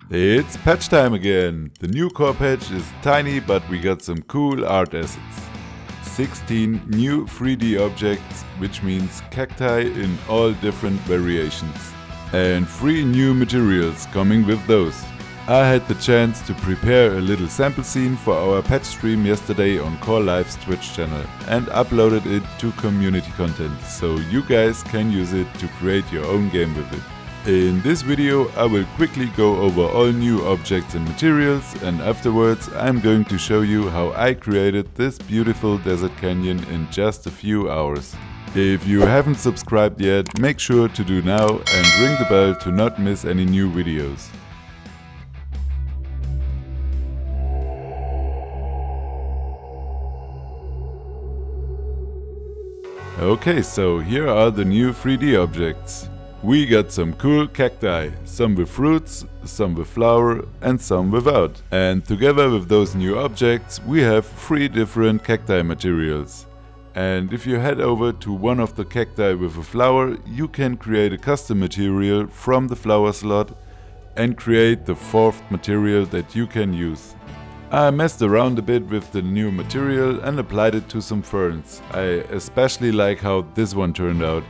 It's patch time again! The new core patch is tiny, but we got some cool art assets. 16 new 3D objects, which means cacti in all different variations. And 3 new materials coming with those. I had the chance to prepare a little sample scene for our patch stream yesterday on Core Live's Twitch channel and uploaded it to community content, so you guys can use it to create your own game with it. In this video I will quickly go over all new objects and materials, and afterwards I'm going to show you how I created this beautiful desert canyon in just a few hours. If you haven't subscribed yet, make sure to do now and ring the bell to not miss any new videos. Okay, so here are the new 3D objects. We got some cool cacti, some with fruits, some with flower and some without. And together with those new objects we have 3 different cacti materials. And if you head over to one of the cacti with a flower, you can create a custom material from the flower slot and create the 4th material that you can use. I messed around a bit with the new material and applied it to some ferns. I especially like how this one turned out.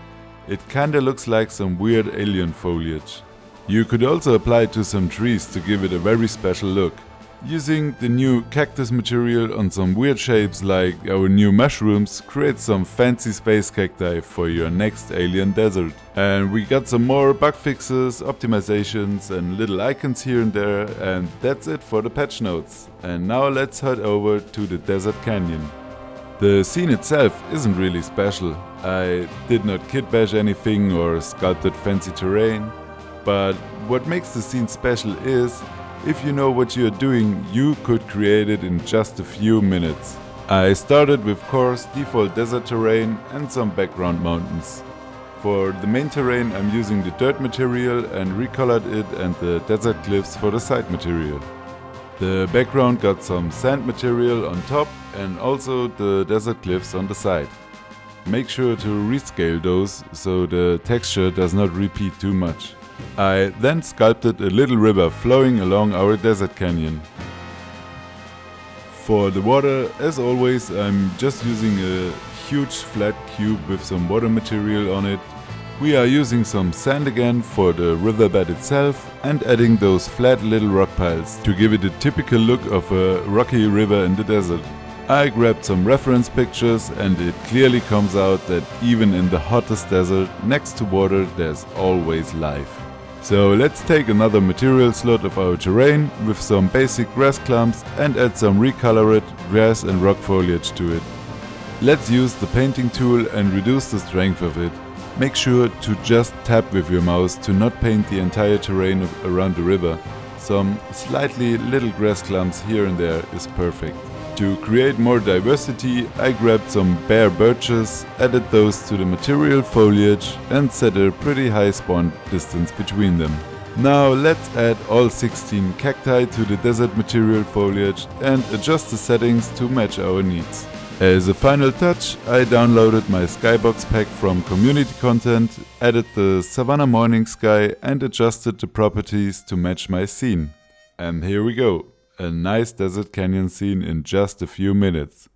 It kinda looks like some weird alien foliage. You could also apply it to some trees to give it a very special look. Using the new cactus material on some weird shapes like our new mushrooms creates some fancy space cacti for your next alien desert. And we got some more bug fixes, optimizations and little icons here and there, and that's it for the patch notes. And now let's head over to the desert canyon. The scene itself isn't really special. I did not kit bash anything or sculpted fancy terrain, but what makes the scene special is, if you know what you're doing, you could create it in just a few minutes. I started with coarse default desert terrain and some background mountains. For the main terrain I'm using the dirt material and recolored it and the desert cliffs for the side material. The background got some sand material on top and also the desert cliffs on the side. Make sure to rescale those so the texture does not repeat too much. I then sculpted a little river flowing along our desert canyon. For the water, as always, I'm just using a huge flat cube with some water material on it. We are using some sand again for the riverbed itself and adding those flat little rock piles to give it a typical look of a rocky river in the desert. I grabbed some reference pictures and it clearly comes out that even in the hottest desert, next to water there's always life. So let's take another material slot of our terrain with some basic grass clumps and add some recolored grass and rock foliage to it. Let's use the painting tool and reduce the strength of it. Make sure to just tap with your mouse to not paint the entire terrain around the river. Some slightly little grass clumps here and there is perfect. To create more diversity, I grabbed some bare birches, added those to the material foliage and set a pretty high spawn distance between them. Now let's add all 16 cacti to the desert material foliage and adjust the settings to match our needs. As a final touch, I downloaded my skybox pack from community content, added the Savannah morning sky and adjusted the properties to match my scene. And here we go. A nice desert canyon scene in just a few minutes.